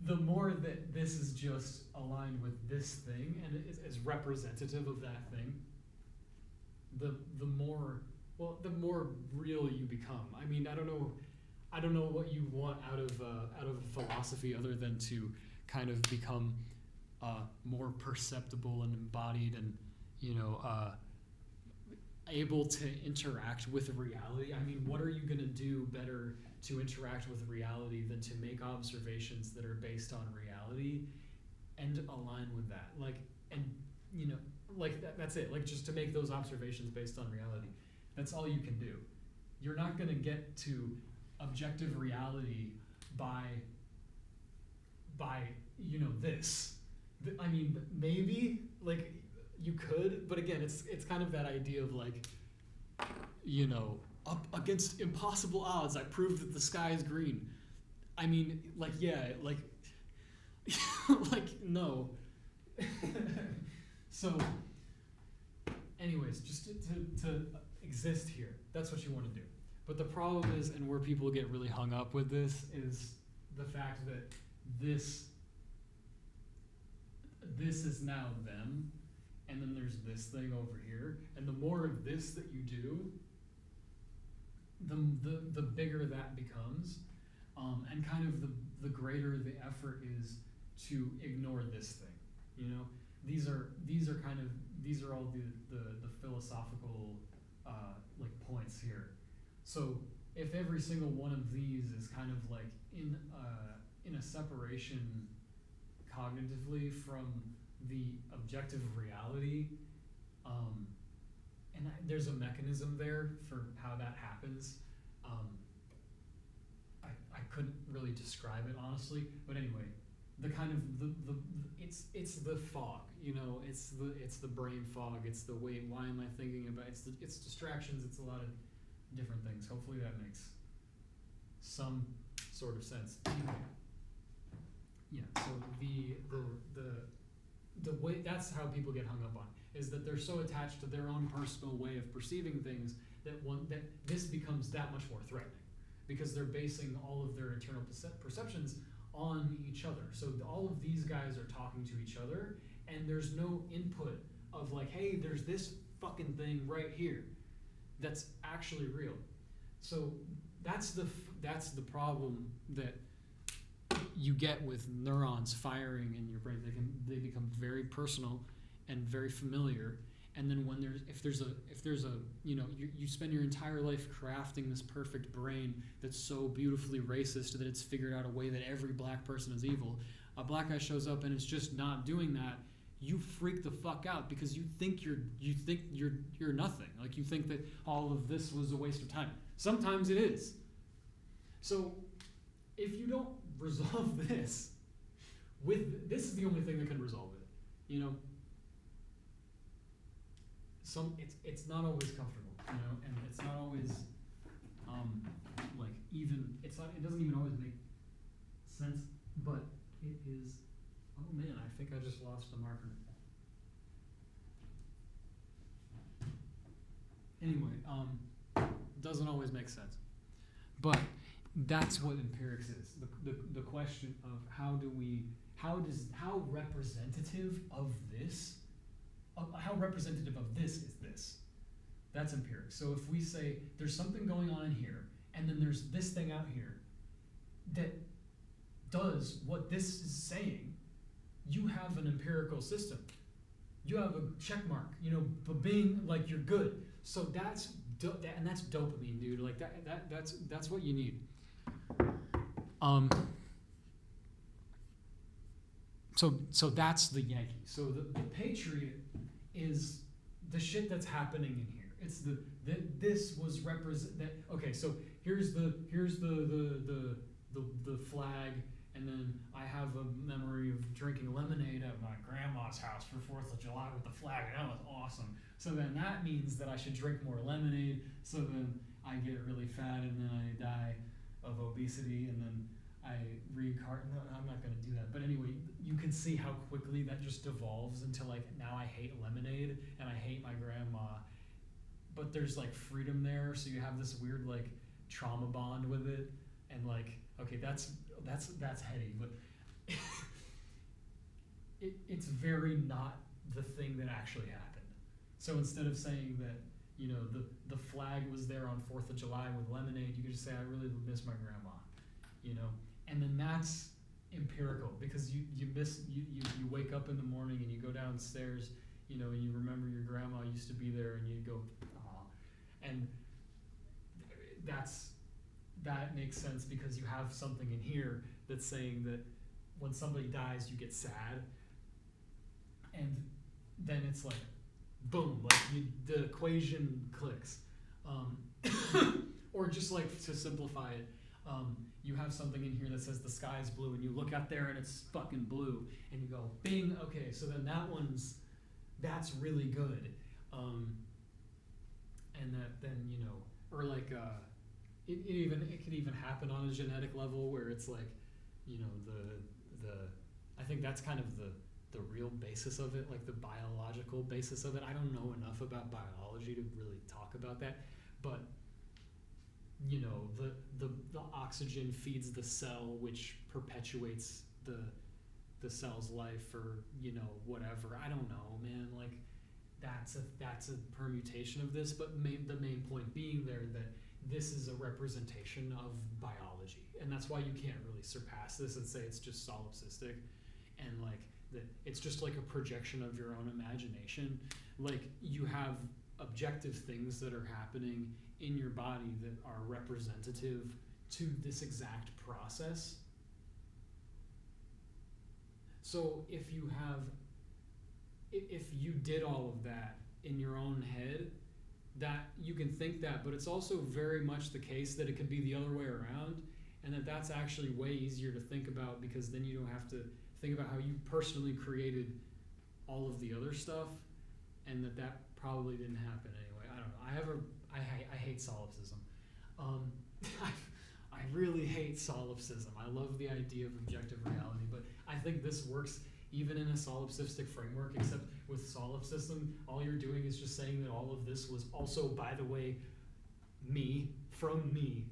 The more that this is just aligned with this thing and is representative of that thing, the more real you become. I mean, I don't know what you want out of philosophy other than to kind of become more perceptible and embodied, and able to interact with reality. I mean, what are you going to do better to interact with reality than to make observations that are based on reality and align with that? That's it. Like, just to make those observations based on reality. That's all you can do. You're not going to get to objective reality by this. I mean, maybe, like, you could, but again, it's kind of that idea of like, up against impossible odds, I proved that the sky is green. I mean, like, yeah, like, like, no. So, anyways, just to exist here, that's what you want to do. But the problem is, and where people get really hung up with this, is the fact that this is now them, and then there's this thing over here, and the more of this that you do, the bigger that becomes, and kind of the greater the effort is to ignore this thing. These are all the philosophical like points here. So if every single one of these is kind of like in a separation cognitively from the objective reality, and there's a mechanism there for how that happens. I couldn't really describe it honestly, but anyway, the kind of it's the fog, it's the brain fog, it's the why am I thinking about, it's distractions, it's a lot of different things. Hopefully that makes some sort of sense. Anyway, yeah. So the way that's how people get hung up on is that they're so attached to their own personal way of perceiving things that this becomes that much more threatening because they're basing all of their internal perceptions on each other. So all of these guys are talking to each other, and there's no input of like, hey, there's this fucking thing right here that's actually real. So that's the problem that you get with neurons firing in your brain. They become very personal and very familiar. And then when if there's a you spend your entire life crafting this perfect brain that's so beautifully racist that it's figured out a way that every black person is evil. A black guy shows up and it's just not doing that. You freak the fuck out because you think you're nothing. Like you think that all of this was a waste of time. Sometimes it is. So if you don't resolve this this is the only thing that can resolve it. You know, it's not always comfortable, you know, and it's not always it doesn't even always make sense, but it is. Oh man, I think I just lost the marker. Anyway, doesn't always make sense, but that's what empirics is. The question of how representative of this is this? That's empirics. So if we say there's something going on in here, and then there's this thing out here that does what this is saying, you have an empirical system. You have a check mark, you know, but being like you're good. So that's dopamine, dude. Like that's what you need. So that's the Yankee. So the Patriot is the shit that's happening in here. It's this was represent that. Okay, so here's the flag, and then I have a memory of drinking lemonade at my grandma's house for 4th of July with the flag, and that was awesome. So then that means that I should drink more lemonade. So then I get really fat, and then I die of obesity, and then I reincarnate. No, I'm not going to do that. But anyway, you can see how quickly that just devolves into like, now I hate lemonade and I hate my grandma. But there's like freedom there, so you have this weird like trauma bond with it, and like, okay, that's heady, but it's very not the thing that actually happened. So instead of saying that, you know, the flag was there on 4th of July with lemonade, you could just say, I really miss my grandma, you know? And then that's empirical, because you wake up in the morning and you go downstairs, you know, and you remember your grandma used to be there, and you go, aw. And that makes sense because you have something in here that's saying that when somebody dies, you get sad. And then it's like, boom, like the equation clicks. Or just like to simplify it, you have something in here that says the sky's blue, and you look out there and it's fucking blue, and you go, bing, okay, so then that's really good. And that then, you know, or like it could even happen on a genetic level where it's like, you know, the I think that's kind of the real basis of it, like the biological basis of it. I don't know enough about biology to really talk about that, but you know, the oxygen feeds the cell, which perpetuates the cell's life, or you know, whatever. I don't know, man. Like that's a permutation of this, but the main point being there that this is a representation of biology, and that's why you can't really surpass this and say it's just solipsistic, and like that it's just like a projection of your own imagination. Like you have objective things that are happening in your body that are representative to this exact process. So if you did all of that in your own head, that you can think that, but it's also very much the case that it could be the other way around, and that's actually way easier to think about, because then you don't have to think about how you personally created all of the other stuff, and that probably didn't happen anyway. I don't know. I hate solipsism. I really hate solipsism. I love the idea of objective reality, but I think this works even in a solipsistic framework, except with solipsism, all you're doing is just saying that all of this was also, by the way, me, from me.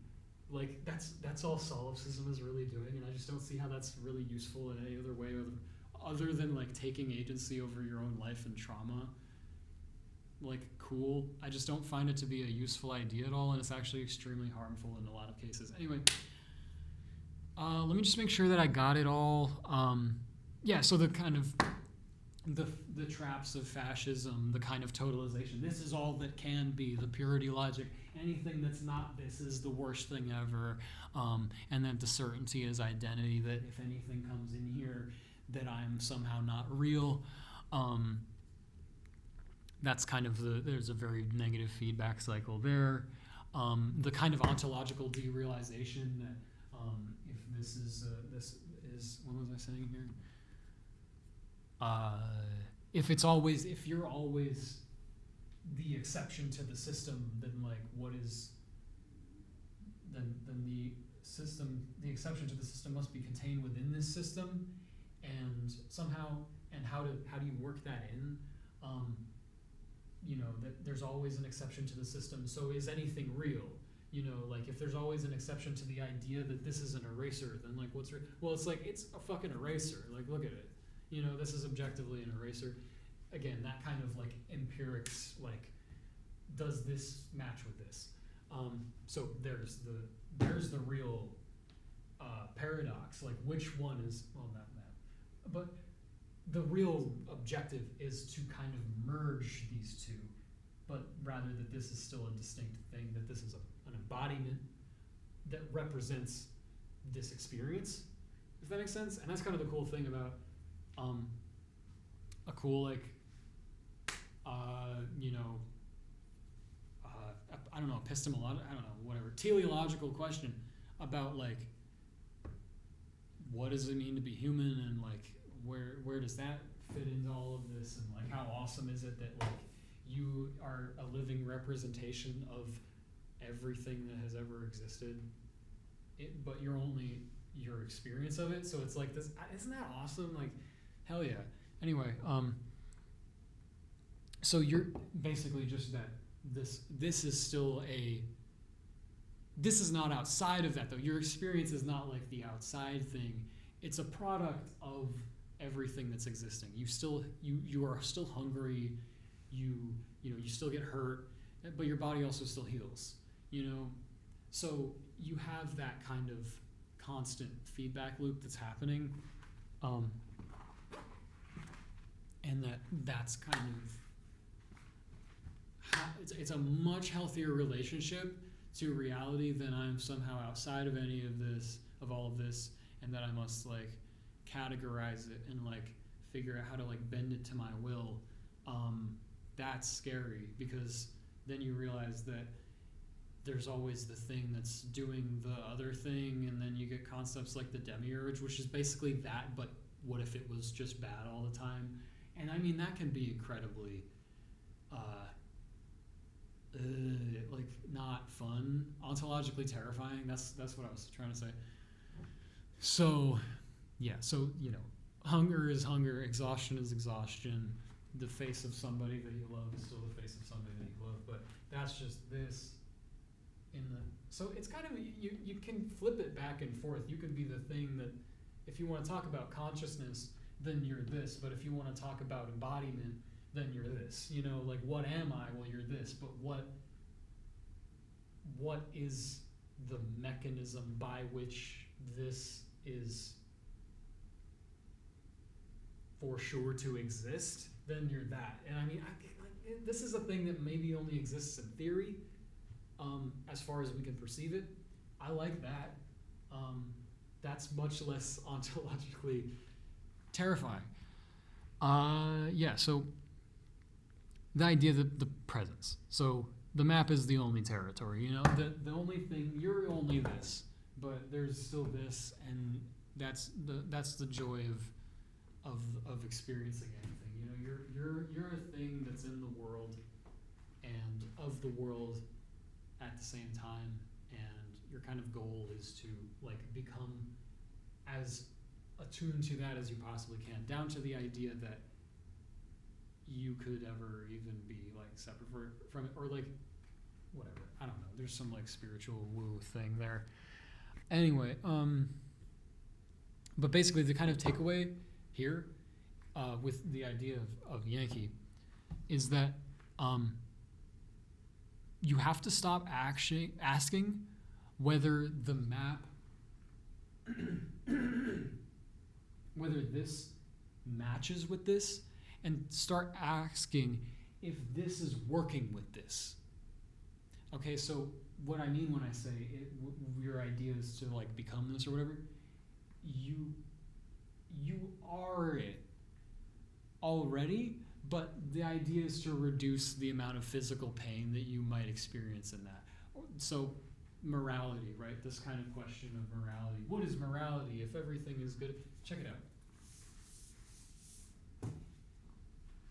Like, that's all solipsism is really doing, and I just don't see how that's really useful in any other way other than, like, taking agency over your own life and trauma. Like, cool. I just don't find it to be a useful idea at all, and it's actually extremely harmful in a lot of cases. Anyway, let me just make sure that I got it all. Yeah, so the kind of the traps of fascism, the kind of totalization. This is all that can be, the purity logic. Anything that's not this is the worst thing ever. And then the certainty is identity, that if anything comes in here, that I'm somehow not real. That's kind of there's a very negative feedback cycle there. The kind of ontological derealization that if this is what was I saying here? If you're always the exception to the system, then like then the exception to the system must be contained within this system, and somehow, and how do you work that in? That there's always an exception to the system. So is anything real? Like if there's always an exception to the idea that this is an eraser, then like what's well, it's like it's a fucking eraser. Like look at it. This is objectively an eraser. Again, that kind of like empirics, like does this match with this? So there's the real paradox. Like which one is not that, but the real objective is to kind of merge these two, but rather that this is still a distinct thing, that this is an embodiment that represents this experience, if that makes sense. And that's kind of the cool thing about a cool like I don't know, epistemological, I don't know, whatever, teleological question about like what does it mean to be human, and like where does that fit into all of this, and like how awesome is it that like you are a living representation of everything that has ever existed, but you're only your experience of it. So it's like this, isn't that awesome? Like hell yeah. Anyway, so you're basically just that this is still this is not outside of that though. Your experience is not like the outside thing. It's a product of everything that's existing. You are still hungry, you still get hurt, but your body also still heals, so you have that kind of constant feedback loop that's happening, and that's kind of it's a much healthier relationship to reality than I'm somehow outside of any of this, of all of this, and that I must like categorize it and like figure out how to like bend it to my will. That's scary, because then you realize that there's always the thing that's doing the other thing, and then you get concepts like the demiurge, which is basically that, but what if it was just bad all the time? And I mean, that can be incredibly like not fun, ontologically terrifying. That's what I was trying to say. So yeah, so hunger is hunger, exhaustion is exhaustion. The face of somebody that you love is still the face of somebody that you love, but that's just this so it's kind of, you can flip it back and forth. You can be the thing that, if you want to talk about consciousness, then you're this, but if you want to talk about embodiment, then you're this. Like what am I? Well, you're this, but what is the mechanism by which this is for sure to exist? Then you're that. And I mean, this is a thing that maybe only exists in theory, as far as we can perceive it. I like that. That's much less ontologically terrifying. Yeah, so the idea that the presence. So the map is the only territory, the only thing, you're only this, but there's still this, and that's the joy of experiencing anything. You're a thing that's in the world and of the world at the same time, and your kind of goal is to like become as attuned to that as you possibly can, down to the idea that you could ever even be like separate from it, or like whatever. I don't know. There's some like spiritual woo thing there. Anyway, but basically the kind of takeaway here with the idea of Yankee is that you have to stop asking whether the map, whether this matches with this, and start asking if this is working with this. Okay, so what I mean when I say your idea is to like become this or whatever, you are it already, but the idea is to reduce the amount of physical pain that you might experience in that. So morality, right? This kind of question of morality. What is morality if everything is good? Check it out.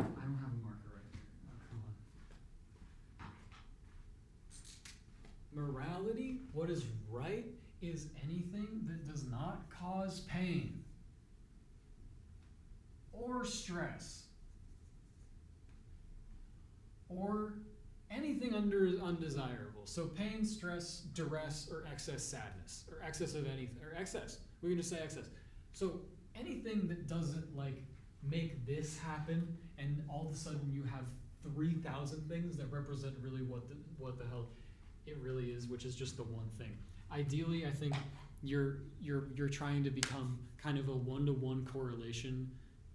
I don't have a marker right here. Oh, come on. Morality, what is right, is anything that does not cause pain or stress or anything undesirable. So pain, stress, duress, or excess sadness, or excess of anything, or excess. We're going to say excess. So anything that doesn't like make this happen, and all of a sudden you have 3,000 things that represent really what the hell it really is, which is just the one thing. Ideally, I think you're trying to become kind of a one-to-one correlation.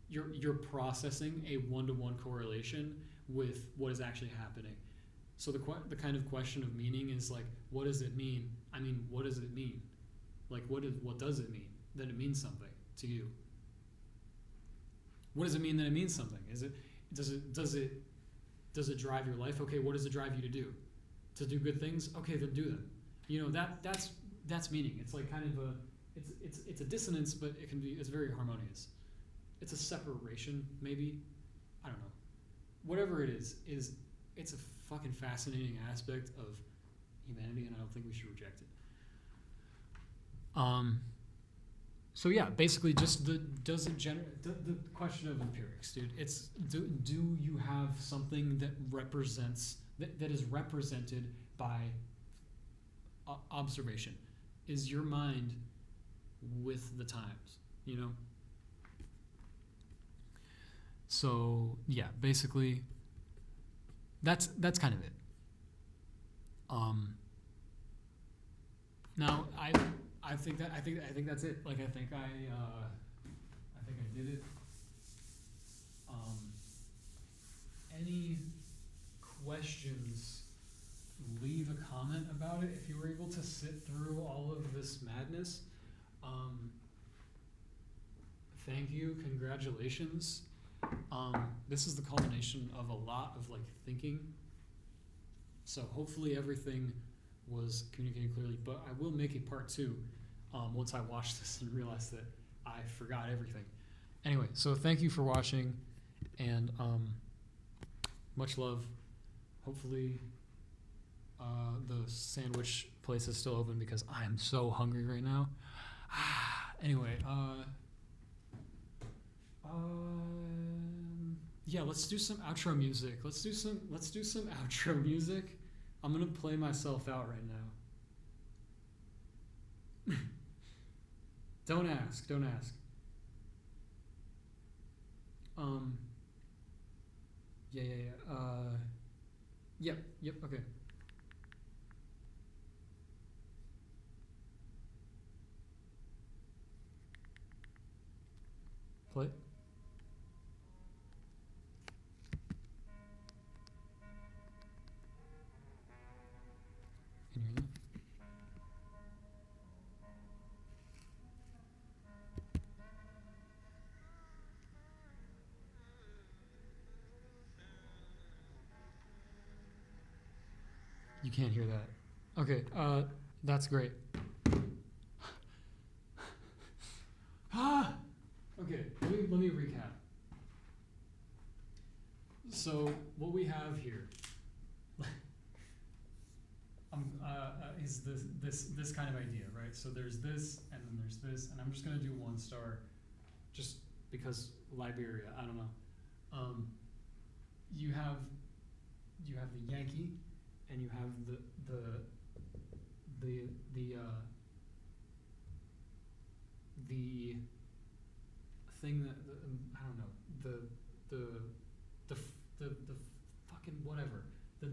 You're processing a one-to-one correlation with what is actually happening. So the kind of question of meaning is like, what does it mean? I mean, what does it mean? Like, what does it mean that it means something to you? What does it mean that it means something? Does it drive your life? Okay, what does it drive you to do? To do good things? Okay, then do them. You know, that's meaning. It's like kind of it's a dissonance, but it's very harmonious. It's a separation, maybe. I don't know. Whatever it is it's a fucking fascinating aspect of humanity, and I don't think we should reject it. So yeah, basically just the question of empirics, dude. It's do you have something that represents that is represented by observation? Is your mind with the times, you know? So yeah, basically that's kind of it. Now I think that's it. Like I think I did it. Any questions? Leave a comment about it if you were able to sit through all of this madness. Thank you. Congratulations. This is the culmination of a lot of like thinking. So hopefully everything was communicated clearly, but I will make a part 2 once I watch this and realize that I forgot everything. Anyway, so thank you for watching, and much love. Hopefully the sandwich place is still open because I am so hungry right now. Anyway, yeah, let's do some outro music. Let's do some outro music. I'm gonna play myself out right now. Don't ask. Yeah. Yep, okay. Play. Can you hear that? You can't hear that. Okay, that's great. Okay, let me recap. So what we have here, is this kind of idea, right? So there's this, and then there's this, and I'm just gonna do 1 star, just because Liberia. I don't know. You have the Yankee, and you have the thing that I don't know, the fucking whatever, the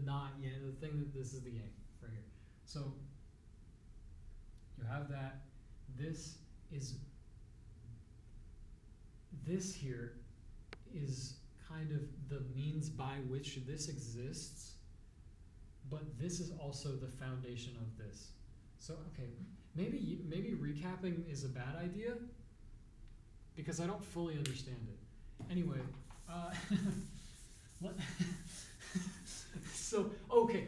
thing that this is the Yankee right here. So you have that. This here is kind of the means by which this exists, but this is also the foundation of this. So okay, maybe recapping is a bad idea because I don't fully understand it. Anyway, so okay,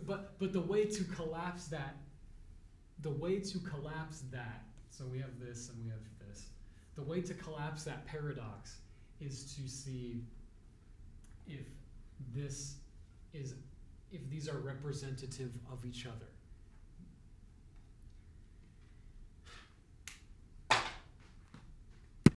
but the way to collapse that, so we have this and we have this. The way to collapse that paradox is to see if these are representative of each other.